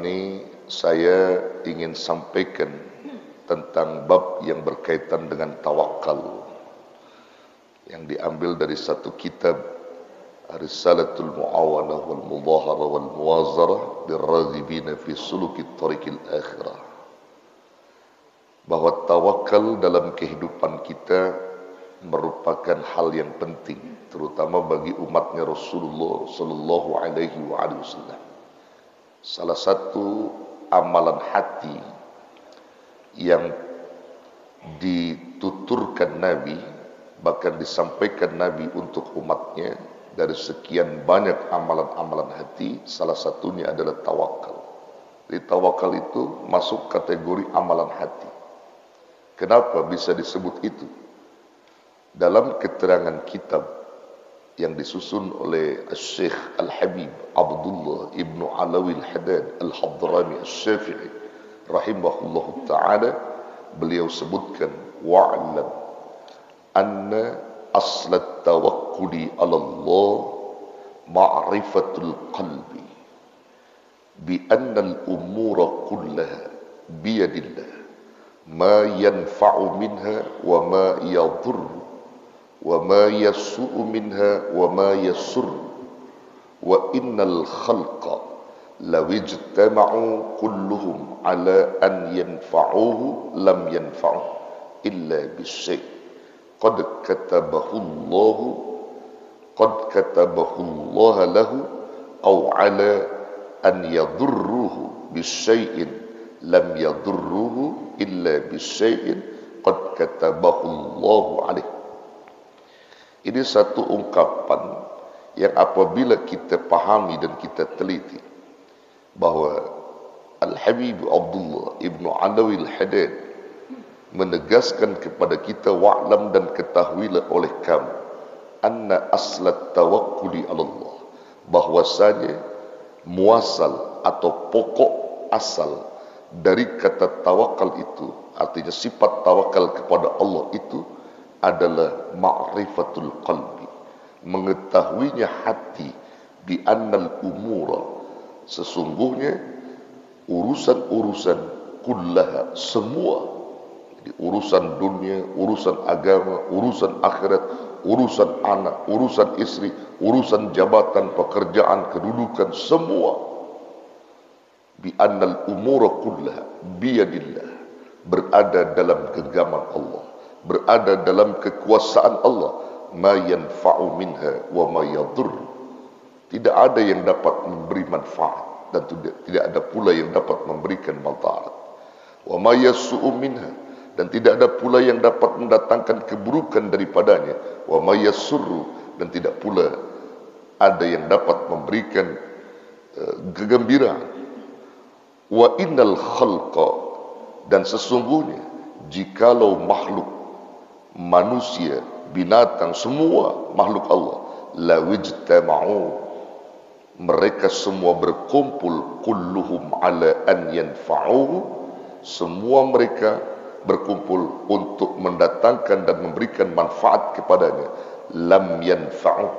ini saya ingin sampaikan tentang bab yang berkaitan dengan tawakal yang diambil dari satu kitab Risalatul Mu'awanah wal Mudahara wal Muwazarah birraghibina fi suluki tariqil akhirah, bahwa tawakal dalam kehidupan kita merupakan hal yang penting, terutama bagi umatnya Rasulullah sallallahu alaihi wasallam. Salah satu amalan hati yang dituturkan Nabi, bahkan disampaikan Nabi untuk umatnya, dari sekian banyak amalan-amalan hati, salah satunya adalah tawakal. Jadi tawakal itu masuk kategori amalan hati. Kenapa bisa disebut itu? Dalam keterangan kitab yang disusun oleh Syekh Al-Habib Abdullah Ibnu Alawi Al-Haddad Al-Hadrami Al-Syafi'i rahimahullahu ta'ala, beliau sebutkan wa'lam anna aslat tawakkuli ala Allah ma'rifatul qalbi bi anna al-umura kullaha biyadillah ma yanfa'u minha wa ma yadhurru wa ma yasu'u minha wa ma yasurru wa innal khalqa law ijtama'u kulluhum ala an yanfa'uhu lam yanfa'u illa bisyai' qad katabahu Allah lahu aw ala an yadurruhu bisyai'in lam yadurruhu illa bisyai'in qad katabahu Allah alaihi. Ini satu ungkapan yang apabila kita pahami dan kita teliti, bahwa Al-Habib Abdullah Ibnu Alawi Al-Haddad menegaskan kepada kita, wa'lam dan ketahuilah oleh kamu, anna aslat tawakkuli ala Allah, bahwasanya muasal atau pokok asal dari kata tawakal itu, artinya sifat tawakal kepada Allah itu adalah ma'rifatul qalbi, mengetahuinya hati, bi annal umura, sesungguhnya urusan-urusan kullaha, semua, jadi urusan dunia, urusan agama, urusan akhirat, urusan anak, urusan istri, urusan jabatan, pekerjaan, kedudukan, semua, bi annal umura kullaha biyadillah, berada dalam genggaman Allah, berada dalam kekuasaan Allah. Ma yanfa'u minha wa ma yadur, tidak ada yang dapat memberi manfaat dan tidak ada pula yang dapat memberikan madarat. Wa ma yasu'u minha, dan tidak ada pula yang dapat mendatangkan keburukan daripadanya. Wa ma yasurru, dan tidak pula ada yang dapat memberikan kegembiraan. Wa innal khalqa, dan sesungguhnya jikalau makhluk manusia, binatang, semua makhluk Allah, la wijtama'u, mereka semua berkumpul, kulluhum ala an yanfa'uhu, semua mereka berkumpul untuk mendatangkan dan memberikan manfaat kepadanya, lam yanfa'u,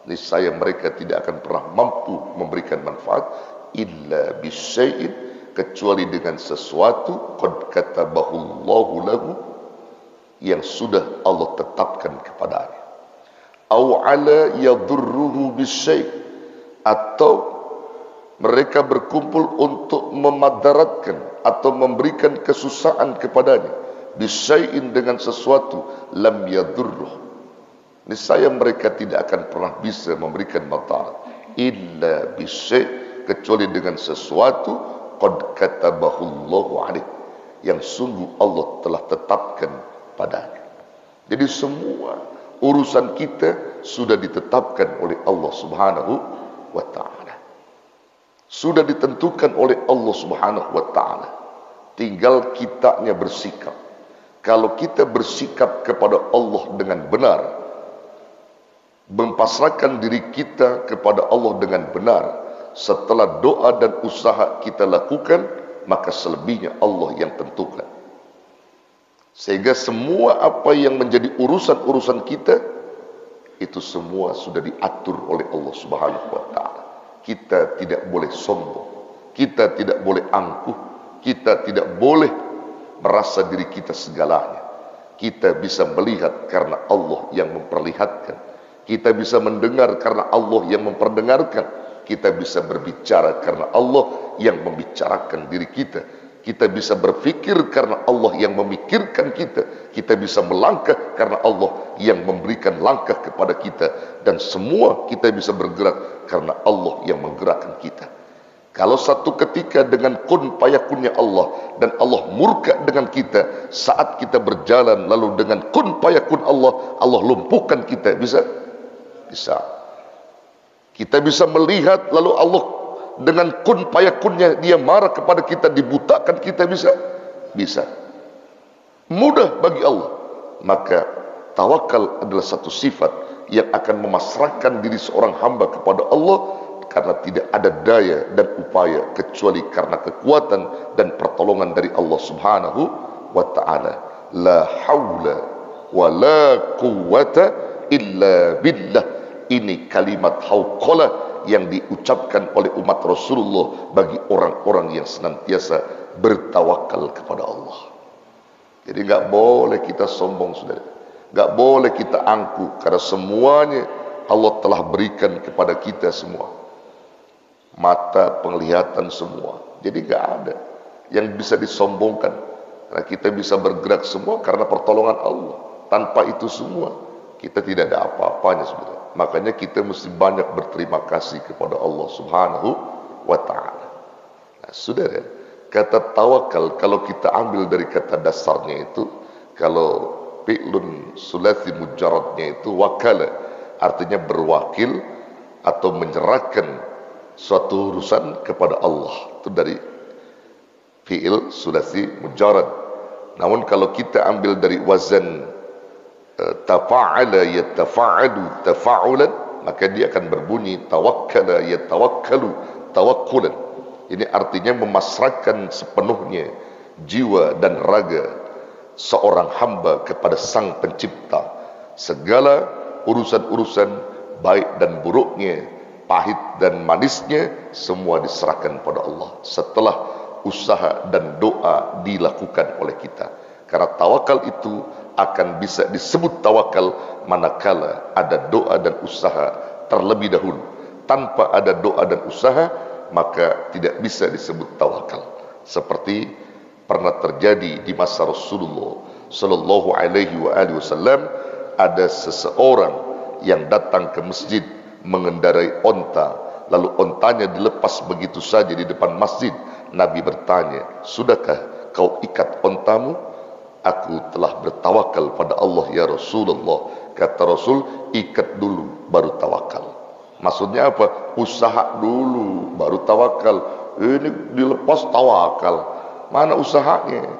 niscaya mereka tidak akan pernah mampu memberikan manfaat, illa bisyai'in, kecuali dengan sesuatu, qad katabahu Allahu lahu, yang sudah Allah tetapkan kepadanya, aw ala yadurruhu bisyai', atau mereka berkumpul untuk memadaratkan atau memberikan kesusahan kepadanya, bisyai'in, dengan sesuatu, lam yadurruh, niscaya mereka tidak akan pernah bisa memberikan madarat, illa bisyai', kecuali dengan sesuatu, qad katabahu Allahu alaihi, yang sungguh Allah telah tetapkan padanya. Jadi semua urusan kita sudah ditetapkan oleh Allah Subhanahu wa ta'ala, sudah ditentukan oleh Allah Subhanahu wa ta'ala, tinggal kitanya bersikap. Kalau kita bersikap kepada Allah dengan benar, mempasrahkan diri kita kepada Allah dengan benar, setelah doa dan usaha kita lakukan, maka selebihnya Allah yang tentukan. Sehingga semua apa yang menjadi urusan-urusan kita, itu semua sudah diatur oleh Allah Subhanahu wa ta'ala. Kita tidak boleh sombong, Kita tidak boleh angkuh, kita tidak boleh merasa diri kita segalanya. Kita bisa melihat karena Allah yang memperlihatkan. Kita bisa mendengar karena Allah yang memperdengarkan. Kita bisa berbicara karena Allah yang membicarakan diri kita. Kita bisa berpikir karena Allah yang memikirkan kita. Kita bisa melangkah karena Allah yang memberikan langkah kepada kita. Dan semua kita bisa bergerak karena Allah yang menggerakkan kita. Kalau satu ketika dengan kun payakunnya Allah dan Allah murka dengan kita saat kita berjalan, lalu dengan kun payakun Allah, Allah lumpuhkan kita, bisa? Bisa. Kita bisa melihat lalu Allah dengan kun payakunnya dia marah kepada kita, dibutakan kita, bisa? Bisa. Mudah bagi Allah. Maka tawakal adalah satu sifat yang akan memasrahkan diri seorang hamba kepada Allah, karena tidak ada daya dan upaya kecuali karena kekuatan dan pertolongan dari Allah Subhanahu wa ta'ala. La haula wa la quwwata illa billah. Ini kalimat hauqalah yang diucapkan oleh umat Rasulullah bagi orang-orang yang senantiasa bertawakal kepada Allah. Jadi enggak boleh kita sombong, saudara. Enggak boleh kita angkuh, karena semuanya Allah telah berikan kepada kita semua. Mata, penglihatan, semua. Jadi enggak ada yang bisa disombongkan. Karena kita bisa bergerak semua karena pertolongan Allah. Tanpa itu semua kita tidak ada apa-apanya, saudara. Makanya kita mesti banyak berterima kasih kepada Allah Subhanahu wa ta'ala. Nah, saudara, kata tawakal kalau kita ambil dari kata dasarnya itu, kalau fi'lun sulasi mujarradnya itu wakala, artinya berwakil atau menyerahkan suatu urusan kepada Allah. Itu dari fi'il sulasi mujarrad. Namun kalau kita ambil dari wazan tafa'ala yatafa'alu tafa'ulan, maka dia akan berbunyi tawakkala yatawakkalu tawakkulan. Ini artinya memasrahkan sepenuhnya jiwa dan raga seorang hamba kepada Sang Pencipta. Segala urusan-urusan baik dan buruknya, pahit dan manisnya, semua diserahkan pada Allah setelah usaha dan doa dilakukan oleh kita. Karena tawakal itu akan bisa disebut tawakal manakala ada doa dan usaha terlebih dahulu. Tanpa ada doa dan usaha, maka tidak bisa disebut tawakal. Seperti pernah terjadi di masa Rasulullah sallallahu alaihi wasallam, ada seseorang yang datang ke masjid mengendarai onta, lalu ontanya dilepas begitu saja di depan masjid. Nabi bertanya, "Sudahkah kau ikat ontamu?" "Aku telah bertawakal pada Allah ya Rasulullah." Kata Rasul, "Ikat dulu baru tawakal." Maksudnya apa? Usaha dulu baru tawakal. Ini dilepas tawakal, mana usahanya?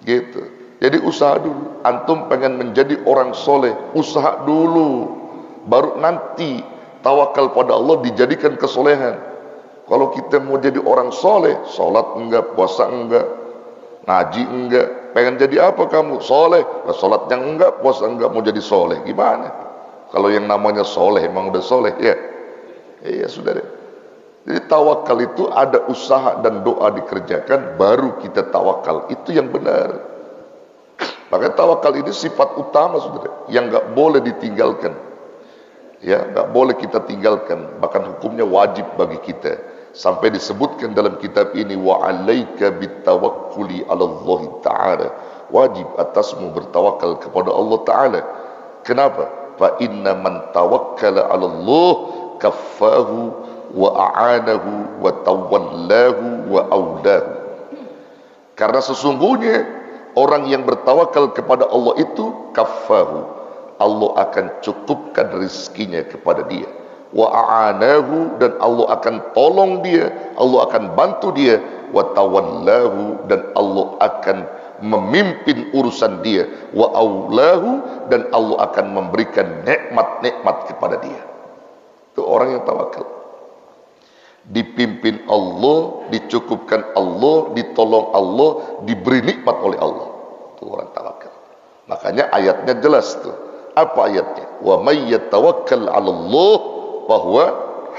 Gitu. Jadi usaha dulu. Antum pengen menjadi orang soleh, usaha dulu, baru nanti tawakal pada Allah dijadikan kesolehan. Kalau kita mau jadi orang soleh, sholat enggak, puasa enggak, ngaji enggak, pengen jadi apa kamu? Soleh. Nah, sholatnya enggak, puasa enggak, mau jadi soleh, gimana? Kalau yang namanya soleh emang udah soleh, ya? Iya, sudah deh. Jadi tawakal itu ada usaha dan doa dikerjakan, baru kita tawakal. Itu yang benar. Maka tawakal ini sifat utama, saudara, yang enggak boleh ditinggalkan. Ya, enggak boleh kita tinggalkan. Bahkan hukumnya wajib bagi kita. Sampai disebutkan dalam kitab ini, wa 'alaika bitawakkuli 'ala Allah Ta'ala. Wajib atasmu bertawakal kepada Allah Ta'ala. Kenapa? Fa inna man tawakkala 'ala Allah kaffahu wa a'anahu wa tawallahu wa aulahu. Karena sesungguhnya orang yang bertawakal kepada Allah itu kaffahu, Allah akan cukupkan rezekinya kepada dia. Wa a'anahu, dan Allah akan tolong dia, Allah akan bantu dia. Wa tawallahu, dan Allah akan memimpin urusan dia. Wa aulahu, dan Allah akan memberikan nikmat-nikmat kepada dia. Itu orang yang tawakal. Dipimpin Allah, dicukupkan Allah, ditolong Allah, diberi nikmat oleh Allah. Itu orang tawakal. Makanya ayatnya jelas tuh. Apa ayatnya? Wa may yatawakkal 'ala Allah bahwa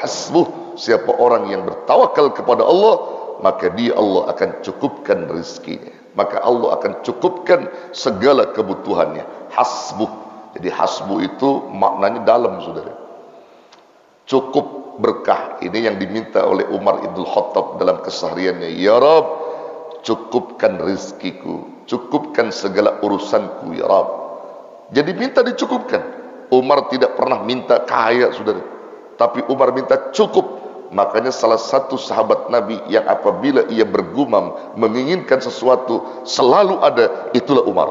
hasbuh. siapa orang yang bertawakal kepada Allah, maka dia Allah akan cukupkan rezekinya, maka Allah akan cukupkan segala kebutuhannya. Hasbuh. Jadi hasbuh itu maknanya dalam, saudara. Cukup berkah. Ini yang diminta oleh Umar Ibn Khattab dalam kesehariannya. Ya Rab, cukupkan rezekiku, cukupkan segala urusanku, ya Rab. Jadi minta dicukupkan. Umar tidak pernah minta kaya, saudara, tapi Umar minta cukup. Makanya salah satu sahabat Nabi yang apabila ia bergumam menginginkan sesuatu selalu ada, itulah Umar.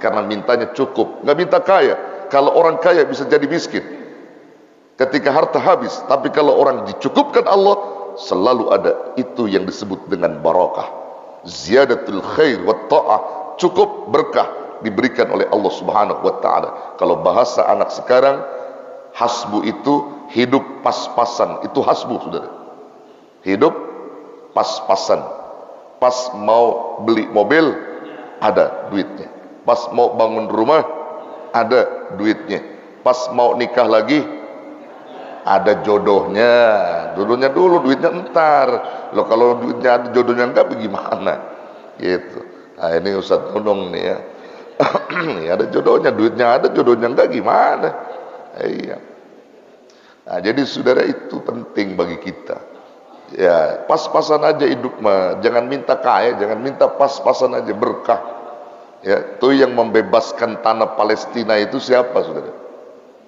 Karena mintanya cukup, nggak minta kaya. Kalau orang kaya bisa jadi miskin ketika harta habis, tapi kalau orang dicukupkan Allah, selalu ada. Itu yang disebut dengan barakah, ziyadatul khair wa ta'ah. Cukup, berkah diberikan oleh Allah Subhanahu wa ta'ala. Kalau bahasa anak sekarang, hasbu itu hidup pas-pasan. Itu hasbu, saudara. Hidup pas-pasan. Pas mau beli mobil, ada duitnya. Pas mau bangun rumah, ada duitnya. Pas mau nikah lagi, ada jodohnya. Jodohnya dulu, duitnya entar. Loh, kalau duitnya ada, jodohnya enggak, bagaimana? Gitu. Nah, ini Ustaz Nunung nih ya. Ya, ada jodohnya, duitnya ada, jodohnya enggak, gimana? Iya. Nah, jadi saudara, itu penting bagi kita. Ya, pas-pasan aja hidup mah. Jangan minta kaya, jangan minta, pas-pasan aja, berkah. Ya, itu yang membebaskan tanah Palestina itu siapa, saudara?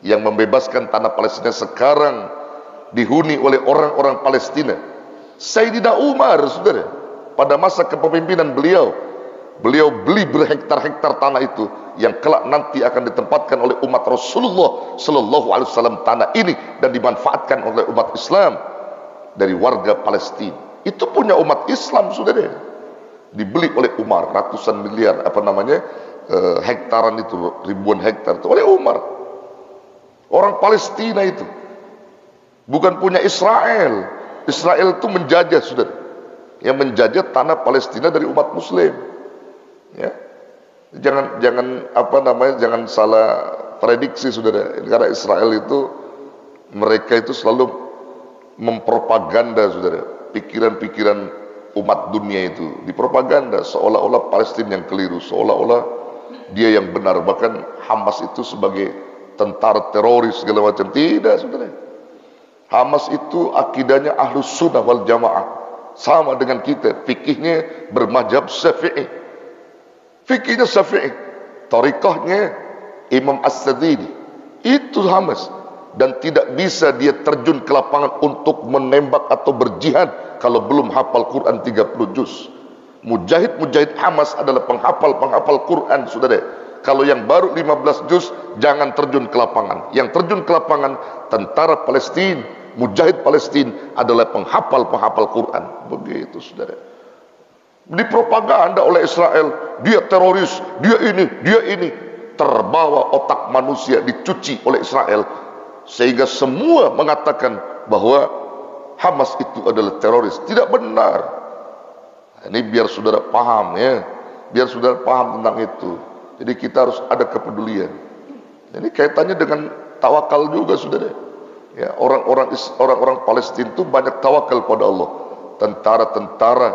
Yang membebaskan tanah Palestina sekarang dihuni oleh orang-orang Palestina, Sayyidina Umar, saudara. Pada masa kepemimpinan beliau beli berhektar-hektar tanah itu yang kelak nanti akan ditempatkan oleh umat Rasulullah Sallallahu Alaihi Wasallam, tanah ini, dan dimanfaatkan oleh umat Islam dari warga Palestina. Itu punya umat Islam, saudara. Dibeli oleh Umar ratusan miliar, hektaran itu, ribuan hektar itu oleh Umar. Orang Palestina itu bukan punya Israel. Israel itu menjajah, saudara. Yang menjajah tanah Palestina dari umat Muslim. Ya, jangan salah prediksi, saudara. Karena Israel itu, mereka itu selalu mempropaganda, saudara, pikiran-pikiran umat dunia itu dipropaganda seolah-olah Palestina yang keliru, seolah-olah dia yang benar. Bahkan Hamas itu sebagai tentara teroris segala macam. Tidak, saudara. Hamas itu akidahnya Ahlus Sunnah wal Jamaah, sama dengan kita. Fikihnya bermadzhab Syafi'i, fikihnya Syafi'i, tariqahnya Imam As-Sadili. Itu Hamas. Dan tidak bisa dia terjun ke lapangan untuk menembak atau berjihad kalau belum hafal Quran 30 juz. Mujahid Hamas adalah penghafal Quran, saudara. Kalau yang baru 15 juz, jangan terjun ke lapangan. Yang terjun ke lapangan tentara Palestina, mujahid Palestina adalah penghafal Quran. Begitu, saudara. Dipropaganda oleh Israel, dia teroris, dia ini. Terbawa otak manusia, dicuci oleh Israel, sehingga semua mengatakan bahwa Hamas itu adalah teroris. Tidak benar. Ini biar saudara paham, ya, biar saudara paham tentang itu. Jadi kita harus ada kepedulian. Ini kaitannya dengan tawakal juga, saudara. Ya, orang-orang Palestina itu banyak tawakal pada Allah. Tentara-tentara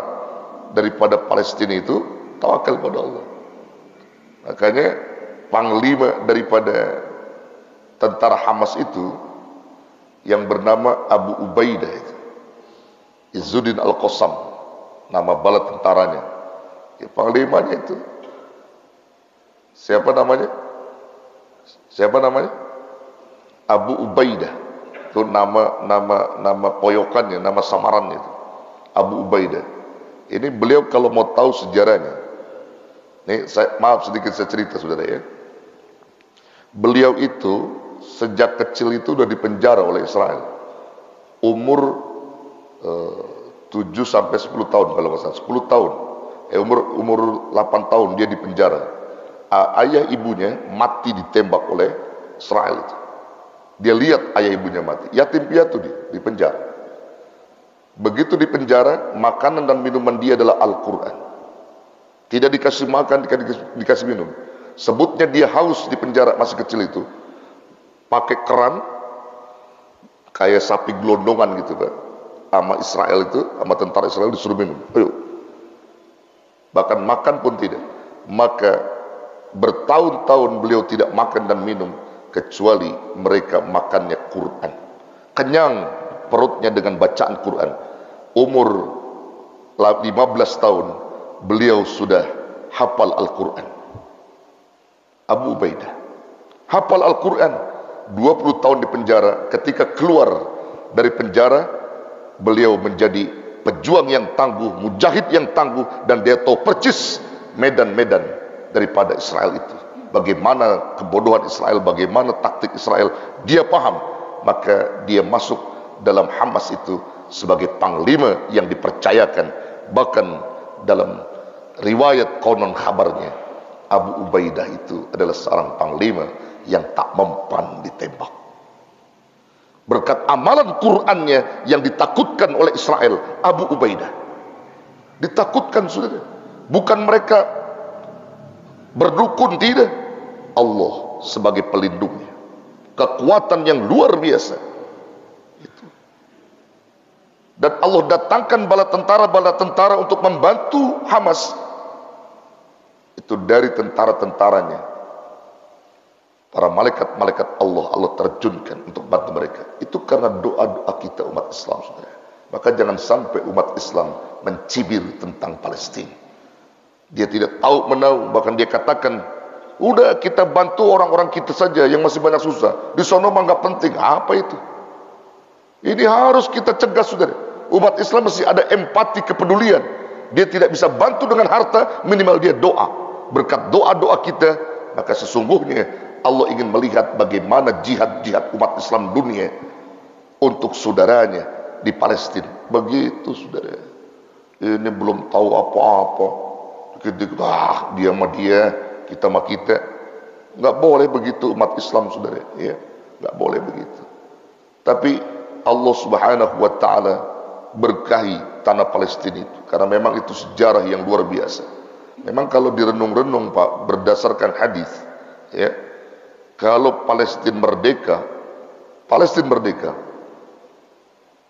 daripada Palestina itu tawakal pada Allah. Makanya panglima daripada tentara Hamas itu yang bernama Abu Ubaidah itu, Izzuddin Al-Qassam, nama bala tentaranya. Ya, panglimanya itu siapa namanya? Abu Ubaidah. Itu nama poyokannya, nama samarannya itu, Abu Ubaidah. Ini beliau, kalau mau tahu sejarahnya, ini maaf sedikit saya cerita, saudara, ya. Beliau itu sejak kecil itu udah dipenjara oleh Israel. Umur 7 sampai 10 tahun kalau nggak salah, 10 tahun. Umur 8 tahun dia dipenjara. Ayah ibunya mati ditembak oleh Israel itu. Dia lihat ayah ibunya mati, yatim piatu dia dipenjara. Begitu dipenjara, makanan dan minuman dia adalah Al-Quran. Tidak dikasih makan, dikasih minum. Sebutnya dia haus di penjara masih kecil itu, pakai keran kayak sapi gelondongan gitu, Pak. sama Israel itu, sama tentara Israel disuruh minum. Ayo. Bahkan makan pun tidak. Maka bertahun-tahun beliau tidak makan dan minum kecuali mereka makannya Quran. Kenyang perutnya dengan bacaan Quran. Umur 15 tahun beliau sudah hafal Al-Quran. Abu Ubaidah hafal Al-Quran, 20 tahun di penjara. Ketika keluar dari penjara, beliau menjadi pejuang yang tangguh, mujahid yang tangguh, dan dia tahu percis medan-medan daripada Israel itu. Bagaimana kebodohan Israel, bagaimana taktik Israel, dia paham. Maka dia masuk dalam Hamas itu sebagai panglima yang dipercayakan. Bahkan dalam riwayat konon kabarnya, Abu Ubaidah itu adalah seorang panglima yang tak mempan ditembak. Berkat amalan Qur'annya yang ditakutkan oleh Israel, Abu Ubaidah ditakutkan, saudara. Bukan mereka berdukun, tidak. Allah sebagai pelindungnya. Kekuatan yang luar biasa. Itu. Dan Allah datangkan bala tentara untuk membantu Hamas. Itu dari tentara-tentaranya. Para malaikat-malaikat Allah terjunkan untuk bantu mereka. Itu karena doa-doa kita umat Islam, saudara. Maka jangan sampai umat Islam mencibir tentang Palestina. Dia tidak tahu menahu, bahkan dia katakan, udah kita bantu orang-orang kita saja yang masih banyak susah. Di sono mah nggak penting. Apa itu? Ini harus kita cegah, saudara. Umat Islam masih ada empati, kepedulian. Dia tidak bisa bantu dengan harta, minimal dia doa. Berkat doa-doa kita, maka sesungguhnya Allah ingin melihat bagaimana jihad-jihad umat Islam dunia untuk saudaranya di Palestina. Begitu, saudara. Ini belum tahu apa-apa. Dia sama dia, kita sama kita. Nggak boleh begitu umat Islam, saudara. Ya, nggak boleh begitu. Tapi Allah Subhanahu wa Ta'ala berkahi tanah Palestina itu, karena memang itu sejarah yang luar biasa. Memang kalau direnung-renung, Pak, berdasarkan hadis, ya, kalau Palestina merdeka,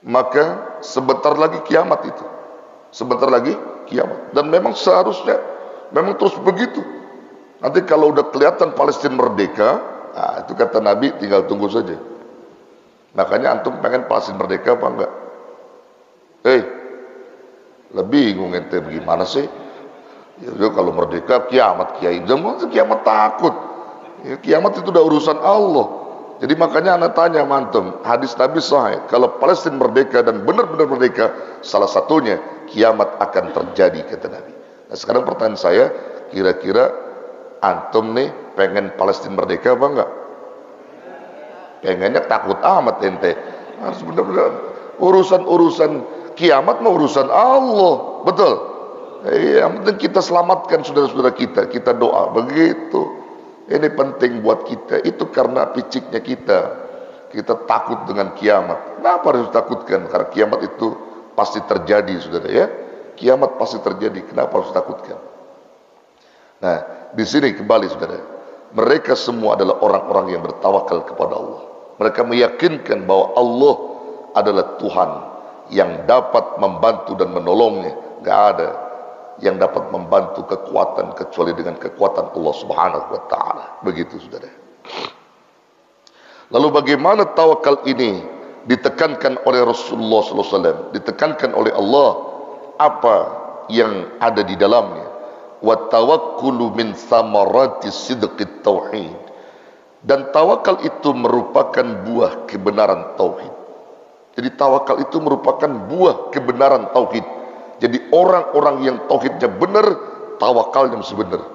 maka sebentar lagi kiamat itu. Sebentar lagi kiamat. Dan memang seharusnya memang terus begitu. Nanti kalau udah kelihatan Palestina merdeka, nah, itu kata Nabi tinggal tunggu saja. Makanya antum pengen Palestina merdeka apa enggak? Lebih bingung ente bagaimana sih? Ya, kalau merdeka kiamat, kiai zaman kiamat takut. Ya, kiamat itu udah urusan Allah. Jadi makanya anak tanya mantum, hadis Nabi sahih, kalau Palestina merdeka dan benar-benar merdeka, salah satunya kiamat akan terjadi, kata Nabi. Nah, sekarang pertanyaan saya, kira-kira antum nih pengen Palestina merdeka apa enggak? Pengennya takut amat ente. Harus benar-benar urusan kiamat mau urusan Allah, betul? Yang penting kita selamatkan saudara-saudara kita doa begitu. Ini penting buat kita. Itu karena piciknya kita takut dengan kiamat. Kenapa harus takutkan? Karena kiamat itu pasti terjadi, saudara, ya. Kiamat pasti terjadi. Kenapa harus takutkan? Nah, di sini kembali, saudara. Mereka semua adalah orang-orang yang bertawakal kepada Allah. Mereka meyakinkan bahwa Allah adalah Tuhan yang dapat membantu dan menolongnya. Gak ada yang dapat membantu kekuatan kecuali dengan kekuatan Allah Subhanahu wa Ta'ala. Begitu, saudara. Lalu bagaimana tawakal ini ditekankan oleh Rasulullah SAW, ditekankan oleh Allah? Apa yang ada di dalamnya? Wa tawakkulu min samarati sidqit tauhid. Dan tawakal itu merupakan buah kebenaran tauhid. Jadi tawakal itu merupakan buah kebenaran tauhid. Jadi orang-orang yang tauhidnya benar, tawakalnya mesti benar.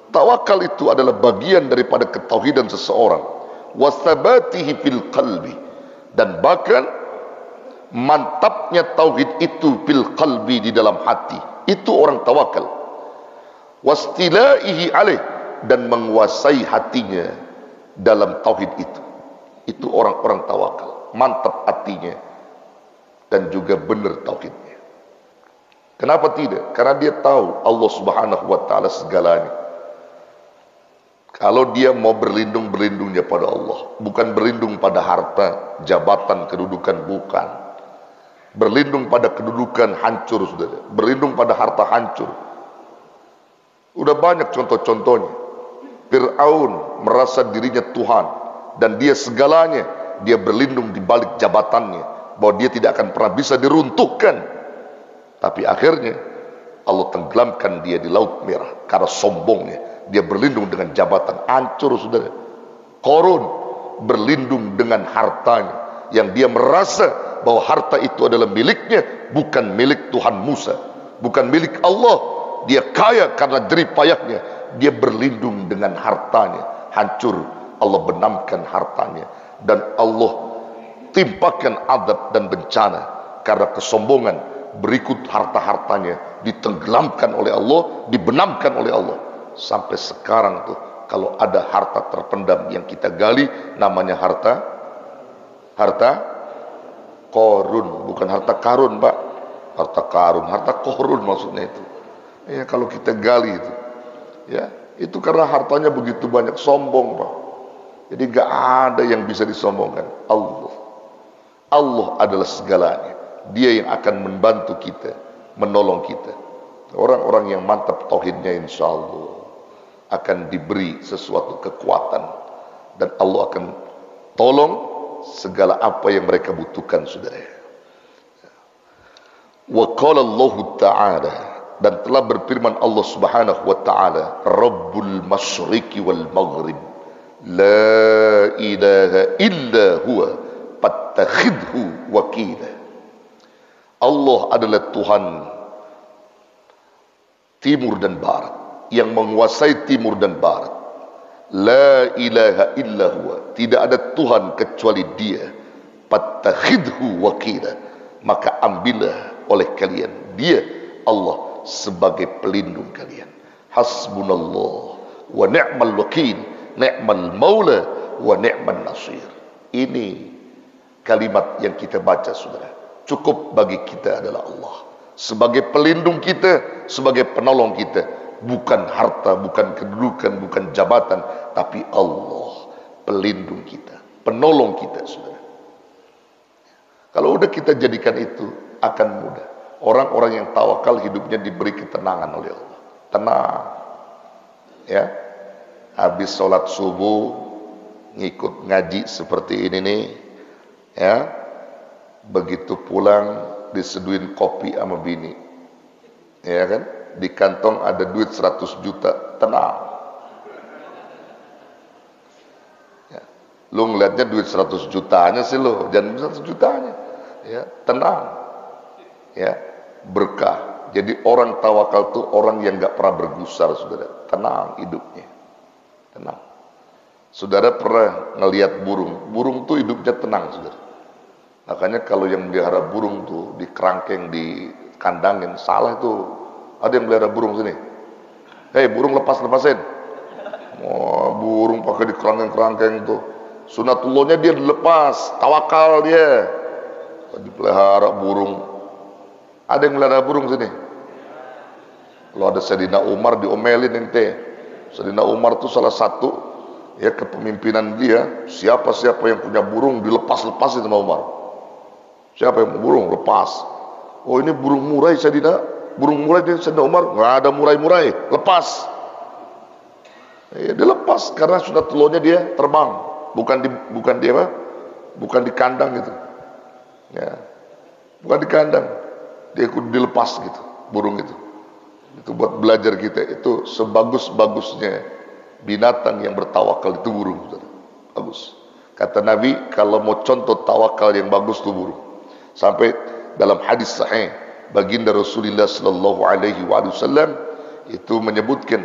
Tawakal itu adalah bagian daripada ketauhidan seseorang. Wasabatihi fil qalbi. Dan bahkan mantapnya tauhid itu fil qalbi, di dalam hati. Itu orang tawakal. Wastilaihi alaih, dan menguasai hatinya dalam tauhid itu. Itu orang-orang tawakal. Mantap hatinya dan juga benar tauhidnya. Kenapa tidak? Karena dia tahu Allah Subhanahu wa Ta'ala segalanya. Kalau dia mau berlindungnya pada Allah, bukan berlindung pada harta, jabatan, kedudukan, bukan. Berlindung pada kedudukan hancur, saudara. Berlindung pada harta hancur. Udah banyak contoh-contohnya. Fir'aun merasa dirinya Tuhan dan dia segalanya. Dia berlindung di balik jabatannya, bahwa dia tidak akan pernah bisa diruntuhkan. Tapi akhirnya Allah tenggelamkan dia di Laut Merah karena sombongnya. Dia berlindung dengan jabatan, hancur, saudara. Qarun berlindung dengan hartanya, yang dia merasa bahwa harta itu adalah miliknya, bukan milik Tuhan Musa, bukan milik Allah. Dia kaya karena jerih payahnya. Dia berlindung dengan hartanya, hancur. Allah benamkan hartanya, dan Allah timpakan adab dan bencana karena kesombongan. Berikut harta-hartanya ditenggelamkan oleh Allah, dibenamkan oleh Allah. Sampai sekarang tuh, kalau ada harta terpendam yang kita gali, namanya harta Qarun, bukan harta karun, Pak. Harta karun, harta Qarun maksudnya itu. Ya, kalau kita gali itu, ya, itu karena hartanya begitu banyak, sombong, Pak. Jadi gak ada yang bisa disombongkan. Allah adalah segalanya. Dia yang akan membantu kita, menolong kita. Orang-orang yang mantap tauhidnya, insya Allah akan diberi sesuatu kekuatan, dan Allah akan tolong segala apa yang mereka butuhkan, saudara. Wa qala Allah Ta'ala, dan telah berfirman Allah Subhanahu wa taala, Rabbul Masyriqi wal Maghrib, la ilaha illa huwa fattakhidhu wakila. Allah adalah Tuhan timur dan barat, yang menguasai timur dan barat. La ilaha illa huwa, tidak ada Tuhan kecuali Dia. Fattakhidhu wakila, maka ambillah oleh kalian Dia, Allah, sebagai pelindung kalian. Hasbunallah wa ni'mal wakil, ni'mal maula wa ni'mal nasir. Ini kalimat yang kita baca, saudara. Cukup bagi kita adalah Allah sebagai pelindung kita, sebagai penolong kita. Bukan harta, bukan kedudukan, bukan jabatan, tapi Allah pelindung kita, penolong kita, saudara. Kalau udah kita jadikan itu, akan mudah. Orang-orang yang tawakal hidupnya diberi ketenangan oleh Allah. Tenang, ya. Habis sholat subuh ngikut ngaji seperti ini nih, ya. Begitu pulang diseduhin kopi sama bini, ya kan? Di kantong ada duit 100 juta, tenang. Ya. Lu ngeliatnya duit 100 jutanya sih lo, jangan 100 jutanya. Ya, tenang. Ya, berkah. Jadi orang tawakal tuh orang yang gak pernah bergusar, saudara. Tenang hidupnya, tenang. Saudara pernah ngelihat burung? Burung tuh hidupnya tenang, saudara. Makanya kalau yang melihara burung tuh di kerangkeng, di kandangin, salah tuh. Ada yang melihara burung sini. Hei, burung lepasin. Oh, burung pakai di kerangkeng tuh. Sunatullahnya dia dilepas, tawakal dia. Dipelihara burung. Ada yang melihara burung sini. Kalau ada Sayyidina Umar diomelin ente. Sayyidina Umar tuh salah satu ya kepemimpinan dia. Siapa-siapa yang punya burung dilepas-lepasin sama Umar. Siapa yang burung lepas. Oh, ini burung murai Sayyidina. Burung murai dia Sayyidina Umar, nggak ada murai-murai, lepas. Ya, dia lepas karena sunatullohnya dia terbang, bukan di kandang gitu. Ya, bukan di kandang, dia ikut dilepas gitu, burung itu. Itu buat belajar kita, itu sebagus-bagusnya binatang yang bertawakal itu burung. Bagus. Kata Nabi, kalau mau contoh tawakal yang bagus itu burung. Sampai dalam hadis sahih, baginda Rasulullah sallallahu alaihi wasallam itu menyebutkan,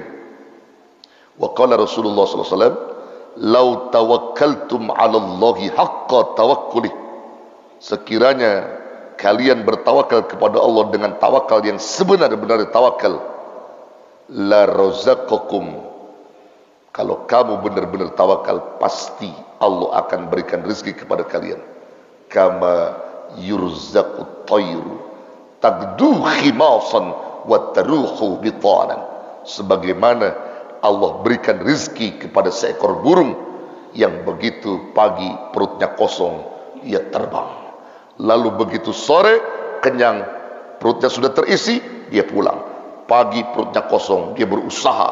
wa qala Rasulullah sallallahu alaihi wasallam, "Lau tawakkaltum 'ala Allahi haqqa tawakkuli." Sekiranya kalian bertawakal kepada Allah dengan tawakal yang sebenar-benar tawakal, la razaqakum. Kalau kamu benar-benar tawakal, pasti Allah akan berikan rezeki kepada kalian. Kama yurzaqut tayru tagdu khimasan wa taruhu bitanan, sebagaimana Allah berikan rizki kepada seekor burung yang begitu pagi perutnya kosong ia terbang, lalu begitu sore kenyang, perutnya sudah terisi, dia pulang. Pagi perutnya kosong, dia berusaha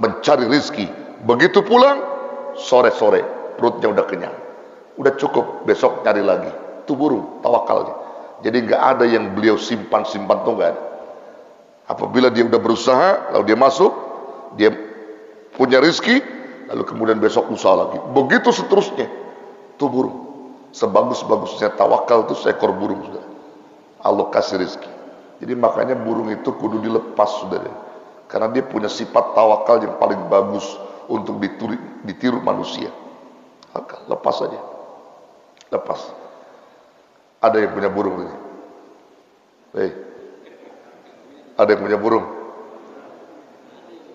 mencari rizki. Begitu pulang, sore-sore perutnya udah kenyang, udah cukup, besok cari lagi. Itu burung tawakalnya. Jadi nggak ada yang beliau simpan-simpan, tuh nggak ada. Apabila dia udah berusaha, lalu dia masuk, dia punya rizki, lalu kemudian besok usaha lagi. Begitu seterusnya. Itu burung. Sebagus-bagusnya tawakal itu seekor burung, sudah. Allah kasih rizki. Jadi makanya burung itu kudu dilepas, saudara. Karena dia punya sifat tawakal yang paling bagus untuk ditiru manusia. Maka lepas saja. Lepas. Ada yang punya burung ini? Hei. Ada yang punya burung?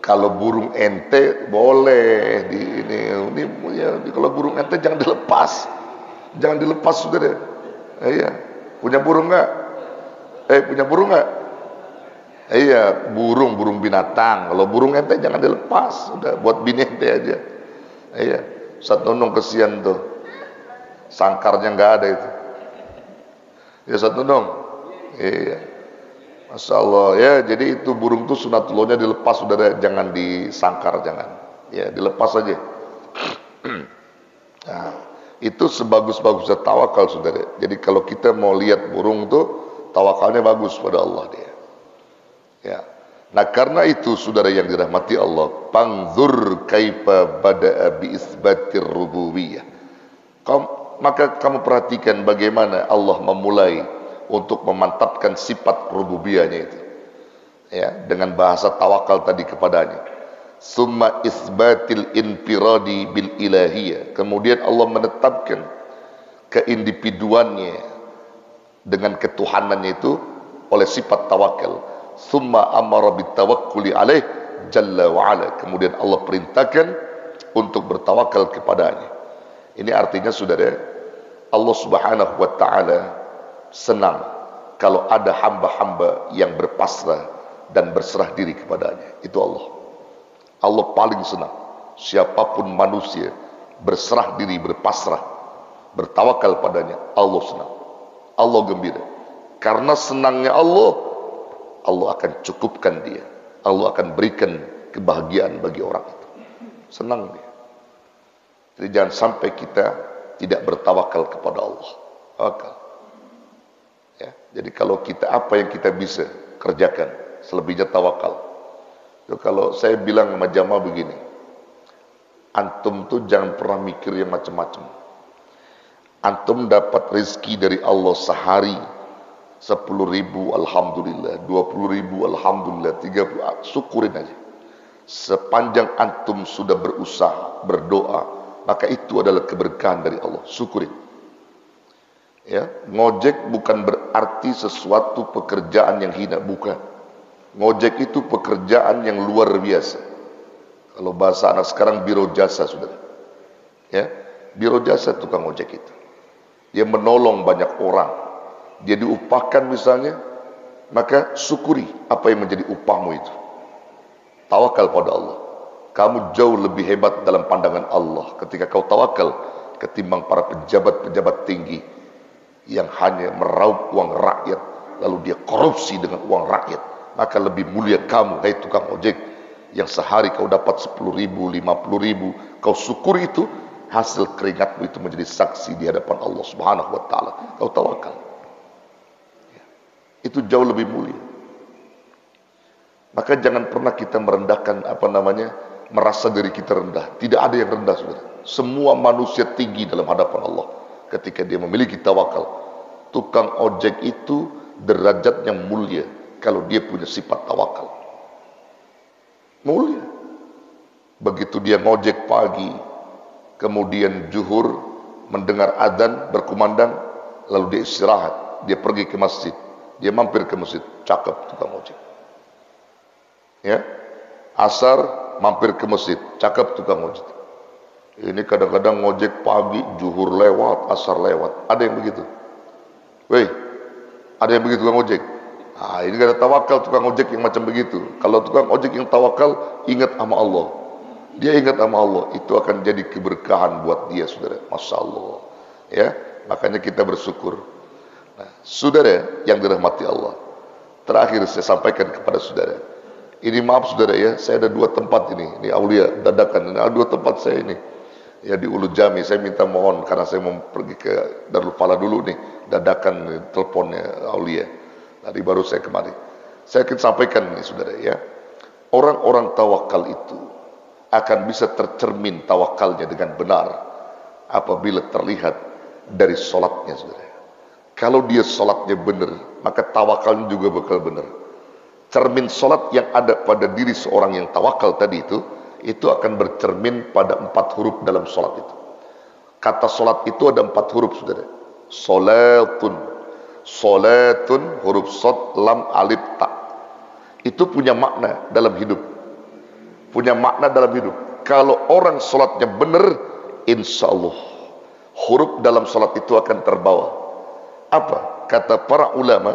Kalau burung ente boleh ini punya. Kalau burung ente jangan dilepas. Jangan dilepas, saudara. Iya. Punya burung enggak? Punya burung enggak? Iya, burung binatang. Kalau burung ente jangan dilepas, udah buat bini ente aja. Iya, Ustaz Nunung kesian tuh, sangkarnya nggak ada itu. Ya Ustaz Nunung, iya, Masya Allah ya. Jadi itu burung tuh sunatullahnya dilepas, saudara, jangan disangkar, jangan. Ya dilepas aja. Nah, itu sebagus-bagusnya tawakal, saudara. Jadi kalau kita mau lihat burung tuh, tawakalnya bagus pada Allah dia. Ya. Nah karena itu, saudara yang dirahmati Allah, panzur kaifa bada'a bi isbatir rububiyah. Maka kamu perhatikan bagaimana Allah memulai untuk memantapkan sifat rububiyahnya itu. Ya, dengan bahasa tawakal tadi kepadanya. Summa isbatil infiradi bil ilahiyah. Kemudian Allah menetapkan keindividuannya dengan ketuhanannya itu oleh sifat tawakal. Summa amara bitawakkuli alaih jalla wa ala. Kemudian Allah perintahkan untuk bertawakal kepadanya. Ini artinya, saudara, Allah Subhanahu wa taala senang kalau ada hamba-hamba yang berpasrah dan berserah diri kepadanya. Itu Allah. Allah paling senang siapapun manusia berserah diri, berpasrah, bertawakal padanya. Allah senang. Allah gembira. Karena senangnya Allah, Allah akan cukupkan dia. Allah akan berikan kebahagiaan bagi orang itu. Senang dia. Jadi jangan sampai kita tidak bertawakal kepada Allah. Tawakal. Ya, jadi kalau kita, apa yang kita bisa kerjakan, selebihnya tawakal. Jadi kalau saya bilang sama jamaah begini, antum tuh jangan pernah mikir yang macam-macam. Antum dapat rezeki dari Allah sehari 10.000 alhamdulillah, 20.000 alhamdulillah, 30, syukurin aja. Sepanjang antum sudah berusaha, berdoa, maka itu adalah keberkahan dari Allah. Syukurin. Ya, ngojek bukan berarti sesuatu pekerjaan yang hina, bukan. Ngojek itu pekerjaan yang luar biasa. Kalau bahasa anak sekarang biro jasa, saudara. Ya, biro jasa tukang ngojek itu. Dia menolong banyak orang. Dia diupahkan misalnya, maka syukuri apa yang menjadi upahmu itu. Tawakal pada Allah. Kamu jauh lebih hebat dalam pandangan Allah ketika kau tawakal ketimbang para pejabat-pejabat tinggi yang hanya meraup uang rakyat lalu dia korupsi dengan uang rakyat. Maka lebih mulia kamu, hai tukang ojek, yang sehari kau dapat 10.000, 50.000, kau syukuri itu, hasil keringatmu itu menjadi saksi di hadapan Allah Subhanahu wa taala. Kau tawakal. Itu jauh lebih mulia. Maka jangan pernah kita merendahkan merasa diri kita rendah. Tidak ada yang rendah, saudara. Semua manusia tinggi dalam hadapan Allah ketika dia memiliki tawakal. Tukang ojek itu derajat yang mulia kalau dia punya sifat tawakal. Mulia. Begitu dia ngojek pagi, kemudian zuhur, mendengar adzan berkumandang, lalu dia istirahat, dia pergi ke masjid. Dia mampir ke masjid, cakep tukang ojek. Ya, asar mampir ke masjid, cakep tukang ojek. Ini kadang-kadang ngojek pagi, zuhur lewat, asar lewat. Ada yang begitu? Weh, ada yang begitu tukang ojek? Ah, ini gak ada tawakal tukang ojek yang macam begitu. Kalau tukang ojek yang tawakal, ingat sama Allah. Dia ingat sama Allah, itu akan jadi keberkahan buat dia, saudara. Masya Allah. Ya, makanya kita bersyukur. Saudara yang dirahmati Allah, terakhir saya sampaikan kepada saudara, ini maaf saudara ya, saya ada 2 tempat ini Aulia dadakan, ini ada 2 tempat saya ini, ya di Ulu Jami. Saya minta mohon karena saya mau pergi ke Darul Falah dulu nih, dadakan nih, teleponnya Aulia. Tadi baru saya kemari. Saya akan sampaikan ini saudara ya, orang-orang tawakal itu akan bisa tercermin tawakalnya dengan benar apabila terlihat dari sholatnya saudara. Kalau dia sholatnya benar, maka tawakalnya juga bakal benar. Cermin sholat yang ada pada diri seorang yang tawakal tadi itu akan bercermin pada 4 huruf dalam sholat itu. Kata sholat itu ada 4 huruf saudara. Sholatun, sholatun, huruf shod, lam, alif, ta. Itu punya makna dalam hidup. Punya makna dalam hidup. Kalau orang sholatnya benar, insya Allah huruf dalam sholat itu akan terbawa. Apa? Kata para ulama,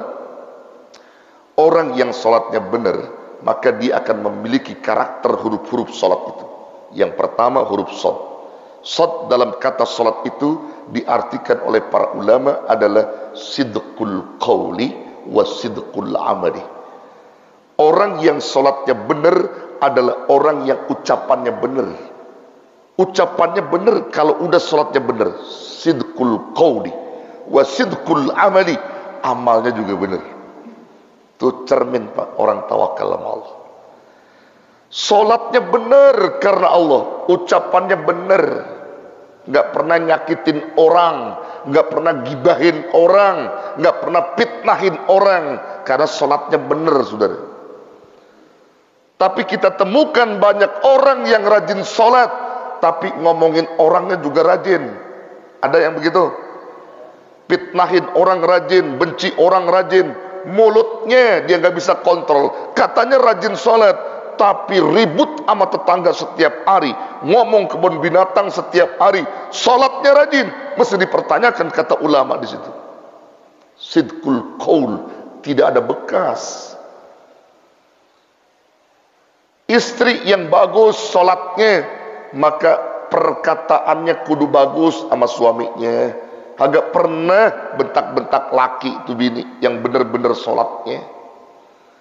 orang yang sholatnya benar, maka dia akan memiliki karakter huruf-huruf sholat itu. Yang pertama huruf shod. Shod dalam kata sholat itu diartikan oleh para ulama adalah sidqul qawli wa sidqul amali. Orang yang sholatnya benar adalah orang yang ucapannya benar. Ucapannya benar kalau udah sholatnya benar. Sidqul qawli wa sidqul amali, amalnya juga benar. Itu cermin Pak, orang tawakal sama Allah. Sholatnya benar karena Allah, ucapannya benar, nggak pernah nyakitin orang, nggak pernah gibahin orang, nggak pernah fitnahin orang, karena sholatnya benar saudara. Tapi kita temukan banyak orang yang rajin sholat, tapi ngomongin orangnya juga rajin. Ada yang begitu? Fitnahin orang rajin, benci orang rajin, mulutnya dia nggak bisa kontrol. Katanya rajin sholat, tapi ribut sama tetangga setiap hari, ngomong kebun binatang setiap hari. Sholatnya rajin, mesti dipertanyakan kata ulama di situ. Sidqul qaul, tidak ada bekas. Istri yang bagus sholatnya, maka perkataannya kudu bagus sama suaminya. Agak pernah bentak-bentak laki itu bini yang benar-benar sholatnya.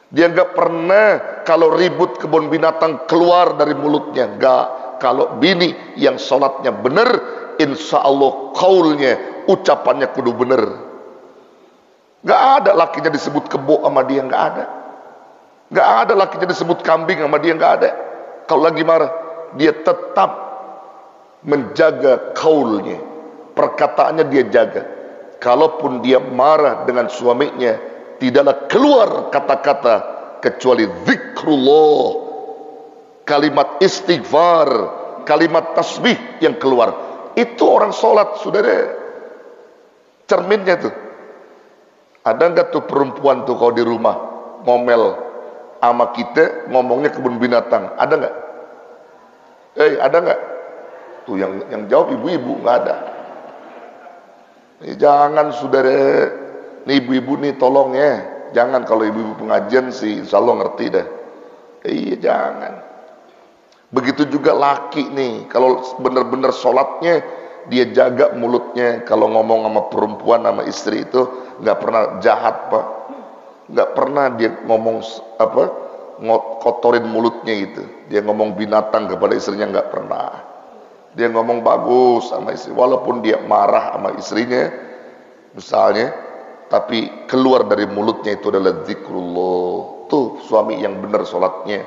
Dia nggak pernah kalau ribut kebun binatang keluar dari mulutnya. Nggak. Kalau bini yang sholatnya benar, insya Allah kaulnya, ucapannya kudu benar. Nggak ada lakinya disebut kebo sama dia, nggak ada. Nggak ada lakinya disebut kambing sama dia, nggak ada. Kalau lagi marah, dia tetap menjaga kaulnya. Perkataannya dia jaga. Kalaupun dia marah dengan suaminya, tidaklah keluar kata-kata kecuali zikrullah, kalimat istighfar, kalimat tasbih yang keluar. Itu orang sholat saudara. Cerminnya tuh. Ada nggak tuh perempuan tuh kalau di rumah ngomel sama kita, ngomongnya kebun binatang, ada nggak? Ada nggak? Tuh yang jawab ibu-ibu, nggak ada. Jangan saudara, nih ibu-ibu nih tolong ya, jangan. Kalau ibu-ibu pengajian sih insya Allah ngerti dah. Iya jangan. Begitu juga laki nih, kalau benar-benar sholatnya dia jaga mulutnya. Kalau ngomong sama perempuan, sama istri itu nggak pernah jahat Pak, nggak pernah dia ngomong apa, kotorin mulutnya itu. Dia ngomong binatang kepada istrinya nggak pernah. Dia ngomong bagus sama istri, walaupun dia marah sama istrinya misalnya, tapi keluar dari mulutnya itu adalah zikrullah. Tuh suami yang benar sholatnya.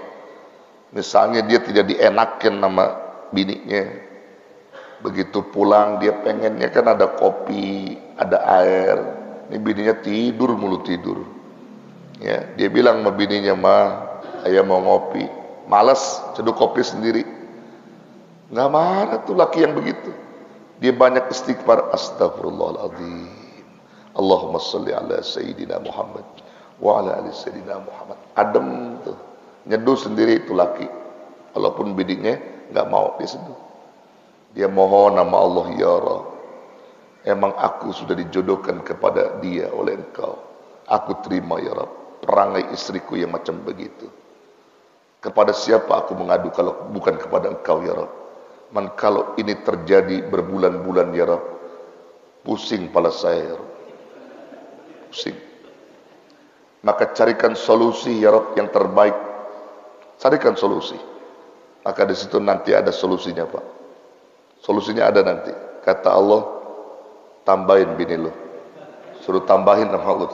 Misalnya dia tidak dienakin sama bininya, begitu pulang dia pengennya kan ada kopi, ada air. Ini bininya tidur mulu tidur. Ya, dia bilang sama bininya, "Ma, ayah mau ngopi." Malas, seduh kopi sendiri. Nggak marah tuh laki yang begitu. Dia banyak istighfar, astagfirullahaladzim, Allahumma salli ala Sayyidina Muhammad wa ala ali Sayyidina Muhammad. Adem tuh, nyeduh sendiri itu laki. Walaupun bidinya nggak mau diseduh. Dia mohon nama Allah, ya Rabb, emang aku sudah dijodohkan kepada dia oleh Engkau. Aku terima ya Rabb perangai istriku yang macam begitu. Kepada siapa aku mengadu kalau bukan kepada Engkau ya Rabb? Man, kalau ini terjadi berbulan-bulan ya Rabb, pusing kepala saya ya Rabb. Pusing. Maka carikan solusi ya Rabb yang terbaik. Carikan solusi. Maka di situ nanti ada solusinya, Pak. Solusinya ada nanti. Kata Allah, tambahin bini lu. Suruh tambahin sama Allah.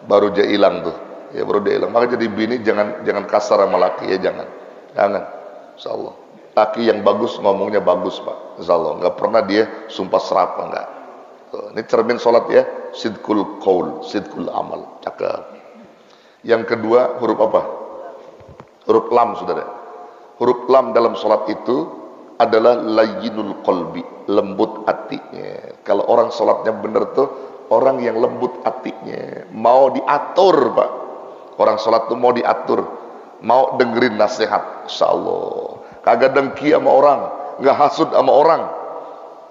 Baru dia hilang tuh. Ya baru dia hilang. Maka jadi bini jangan kasar sama laki ya, jangan. Jangan. Insyaallah. Laki yang bagus ngomongnya bagus, Pak. Insyaallah. Enggak pernah dia sumpah serapah, enggak. Tuh, ini cermin salat ya, sidqul qaul, sidqul amal. Cakep. Yang kedua huruf apa? Huruf lam, Saudara. Huruf lam dalam salat itu adalah layyinul qalbi, lembut hatinya. Kalau orang salatnya benar tuh orang yang lembut hatinya, mau diatur, Pak. Orang salat tuh mau diatur, mau dengerin nasihat, insyaallah. Kagak dengki sama orang, enggak hasud sama orang,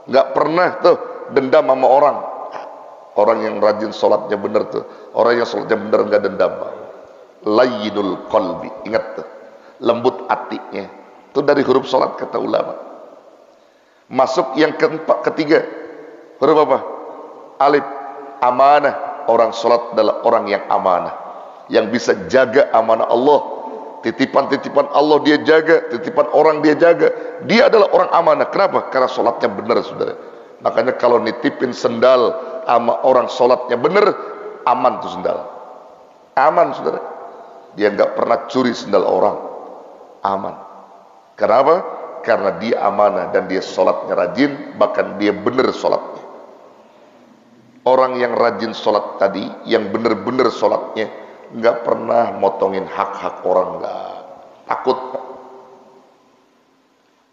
enggak pernah tuh dendam sama orang. Orang yang rajin salatnya benar tuh, orang yang salatnya benar enggak dendam, Pak. Layyinul qalbi, ingat tuh, lembut hatinya. Itu dari huruf salat kata ulama. Masuk yang ketiga, huruf apa? Alif, amanah. Orang salat adalah orang yang amanah, yang bisa jaga amanah Allah. Titipan-titipan Allah dia jaga, titipan orang dia jaga. Dia adalah orang amanah. Kenapa? Karena salatnya benar, Saudara. Makanya kalau nitipin sendal sama orang salatnya benar, aman tuh sendal. Aman, Saudara. Dia nggak pernah curi sendal orang. Aman. Kenapa? Karena dia amanah dan dia sholatnya rajin, bahkan dia benar sholatnya. Orang yang rajin sholat tadi, yang benar-benar sholatnya, nggak pernah motongin hak-hak orang, nggak. Takut.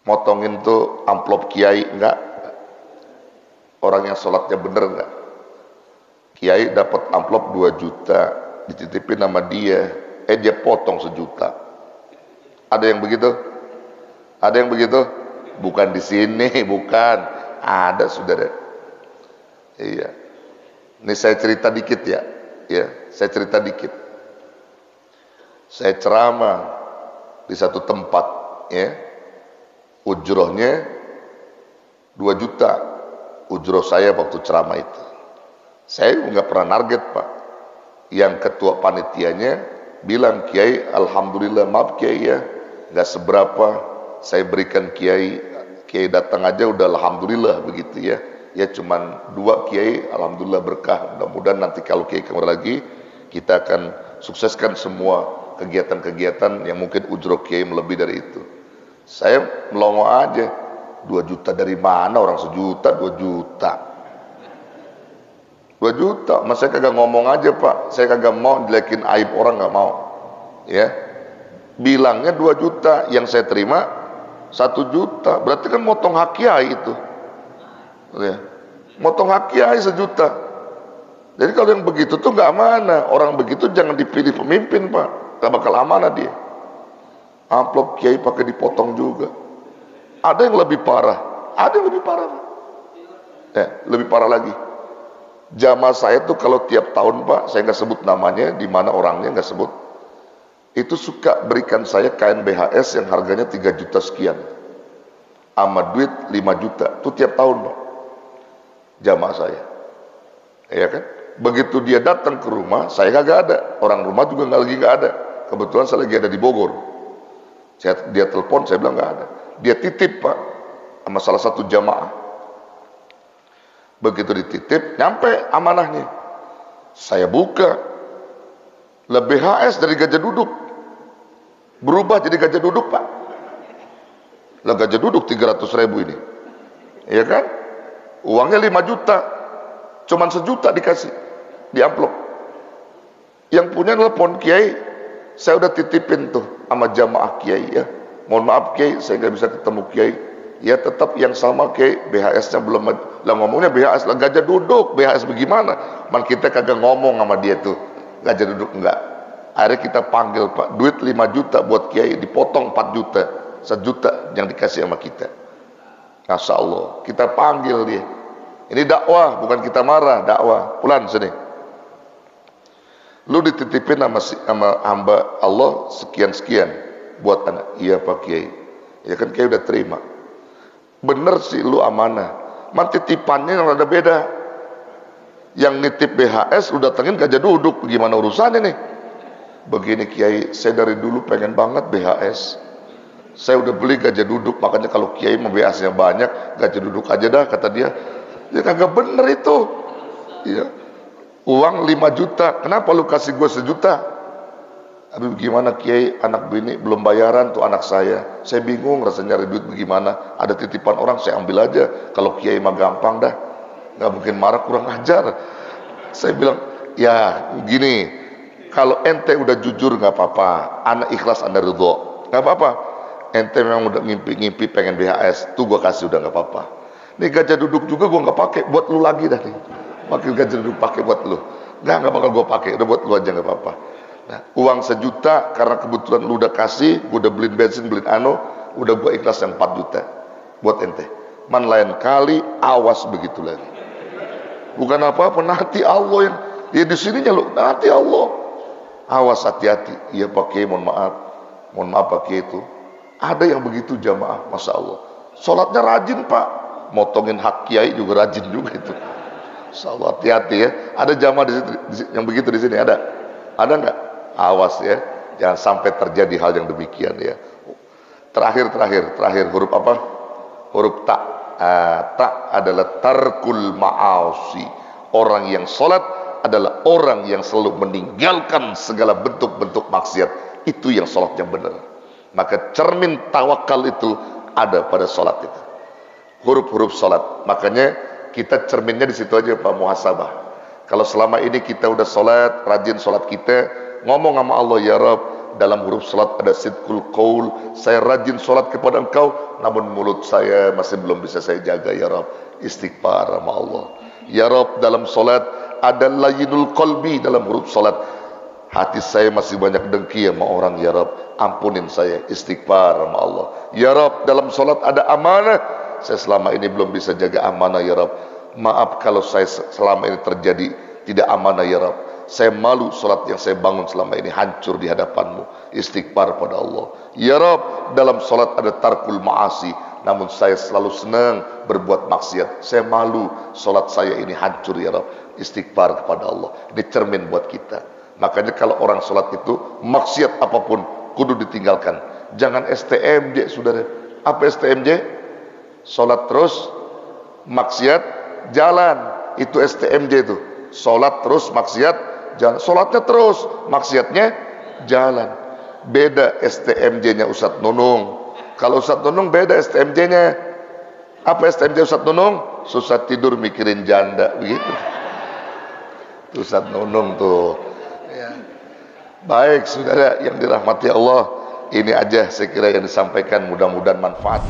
Motongin tuh amplop kiai, nggak. Orang yang sholatnya benar, nggak. Kiai dapat amplop 2 juta, dititipin sama dia. Dia potong 1 juta. Ada yang begitu? Ada yang begitu? Bukan di sini, bukan. Ada, Saudara. Iya. Ini saya cerita dikit ya. Ya, saya cerita dikit. Saya ceramah di satu tempat, ya. Ujrohnya 2 juta. Ujroh saya waktu ceramah itu. Saya nggak pernah target, Pak. Yang ketua panitianya bilang, Kiai, alhamdulillah, maaf Kiai ya, nggak seberapa saya berikan Kiai. Kiai datang aja udah alhamdulillah begitu ya. Ya cuman 2 Kiai, alhamdulillah berkah. Mudah-mudahan nanti kalau Kiai kembali lagi, kita akan sukseskan semua kegiatan-kegiatan yang mungkin ujroh Kiai melebihi dari itu. Saya melongo aja, 2 juta dari mana, orang 1 juta, 2 juta. 2 juta, mas saya kagak ngomong aja, Pak. Saya kagak mau jelekin aib orang, nggak mau. Ya, bilangnya 2 juta, yang saya terima 1 juta. Berarti kan motong hak kiai itu. Ya. Motong hak kiai 1 juta. Jadi kalau yang begitu tuh nggak amanah. Orang begitu jangan dipilih pemimpin, Pak. Gak bakal amanah dia. Amplop kiai pakai dipotong juga. Ada yang lebih parah. Ada yang lebih parah, Pak. Ya, lebih parah lagi. Jamaah saya tuh kalau tiap tahun, Pak, saya nggak sebut namanya, di mana orangnya nggak sebut, itu suka berikan saya kain BHS yang harganya 3 juta sekian, sama duit 5 juta, itu tiap tahun, Pak, jamaah saya, ya kan? Begitu dia datang ke rumah, saya kagak ada, orang rumah juga nggak ada, kebetulan saya lagi ada di Bogor, dia telepon, saya bilang nggak ada, dia titip, Pak, sama salah satu jamaah. Begitu dititip, nyampe amanahnya. Saya buka, lebih BHS dari gajah duduk. Berubah jadi gajah duduk, Pak. Lah gajah duduk 300.000 ini. Iya kan? Uangnya 5 juta. Cuman 1 juta dikasih di amplop. Yang punya telepon, Kiai, saya udah titipin tuh sama jamaah Kiai ya. Mohon maaf Kiai, saya nggak bisa ketemu Kiai. Ya tetap yang sama Kiai, BHS-nya belum. Lah ngomongnya BHS, lah gajah duduk, BHS bagaimana? Man kita kagak ngomong sama dia tuh, gajah duduk enggak. Akhirnya kita panggil, Pak, duit 5 juta buat Kiai, dipotong 4 juta, 1 juta yang dikasih sama kita. Masya Allah, kita panggil dia. Ini dakwah, bukan kita marah, dakwah. Pulang sini. Lu dititipin sama hamba Allah sekian-sekian buat anak. Iya Pak Kiai. Ya kan Kiai udah terima. Bener sih lu amanah. Man titipannya yang rada beda. Yang nitip BHS udah datengin gajah duduk, gimana urusannya nih? Begini Kiai, saya dari dulu pengen banget BHS. Saya udah beli gajah duduk, makanya kalau Kiai mau BHS-nya banyak, gajah duduk aja dah, kata dia. Ya kagak bener itu. Ya. Uang 5 juta, kenapa lu kasih gue 1 juta? Tapi gimana Kiai, anak bini belum bayaran tuh anak saya. Saya bingung rasanya nyari duit bagaimana. Ada titipan orang saya ambil aja. Kalau Kiai mah gampang dah, nggak mungkin marah, kurang ajar. Saya bilang, ya gini, kalau ente udah jujur nggak apa-apa, anak ikhlas, anda ridho, nggak apa-apa. Ente memang udah ngimpi-ngimpi pengen BHS, tuh gua kasih udah nggak apa-apa. Nih gajah duduk juga gua nggak pakai, buat lu lagi dah nih. Makin gajah duduk pakai buat lu. Nggak bakal gua pakai, udah buat lu aja nggak apa-apa. Nah, uang 1 juta karena kebetulan lu udah kasih, gua udah beliin bensin, beliin udah gua ikhlas yang 4 juta buat ente. Man lain kali awas begitu lagi. Bukan apa-apa, nanti Allah yang ya di sininya lu, nanti Allah. Awas, hati-hati. Iya Pak Kiai, mohon maaf Pak Kiai, itu ada yang begitu jamaah, masya Allah. Sholatnya rajin Pak, motongin hak Kiai juga rajin juga itu. Masya Allah, hati-hati ya. Ada jamaah yang begitu di sini, ada nggak? Awas ya, jangan sampai terjadi hal yang demikian ya. Terakhir huruf apa? Huruf ta. Ta adalah tarkul ma'asi. Orang yang sholat adalah orang yang selalu meninggalkan segala bentuk-bentuk maksiat. Itu yang sholatnya benar. Maka cermin tawakal itu ada pada sholat itu. Huruf-huruf sholat. Makanya kita cerminnya di situ aja Pak, muhasabah. Kalau selama ini kita udah sholat, rajin sholat kita, ngomong sama Allah, ya Rabb, dalam huruf sholat ada sidqul qaul, saya rajin sholat kepada engkau, namun mulut saya masih belum bisa saya jaga, ya Rabb. Istighfar sama Allah. Ya Rabb, dalam sholat ada layinul qalbi, dalam huruf sholat hati saya masih banyak dengki sama orang, ya Rabb, ampunin saya. Istighfar sama Allah. Ya Rabb, dalam sholat ada amanah, saya selama ini belum bisa jaga amanah, ya Rabb. Maaf kalau saya selama ini terjadi tidak amanah, ya Rabb. Saya malu sholat yang saya bangun selama ini hancur di hadapanmu. Istighfar pada Allah. Ya Rabb, dalam sholat ada tarkul ma'asi, namun saya selalu senang berbuat maksiat. Saya malu sholat saya ini hancur, ya Rabb. Istighfar kepada Allah. Ini cermin buat kita. Makanya kalau orang sholat itu, maksiat apapun kudu ditinggalkan. Jangan STMJ, saudara. Apa STMJ? Sholat terus, maksiat jalan. Itu STMJ itu. Sholat terus, maksiat jalan. Sholatnya terus, maksiatnya jalan. Beda STMJ-nya Ustadz Nunung. Kalau Ustadz Nunung beda STMJ-nya. Apa STMJ Ustadz Nunung? Susah tidur mikirin janda, begitu. Ustadz Nunung tuh. Ya. Baik saudara yang dirahmati Allah, ini aja saya kira yang disampaikan, mudah-mudahan manfaat.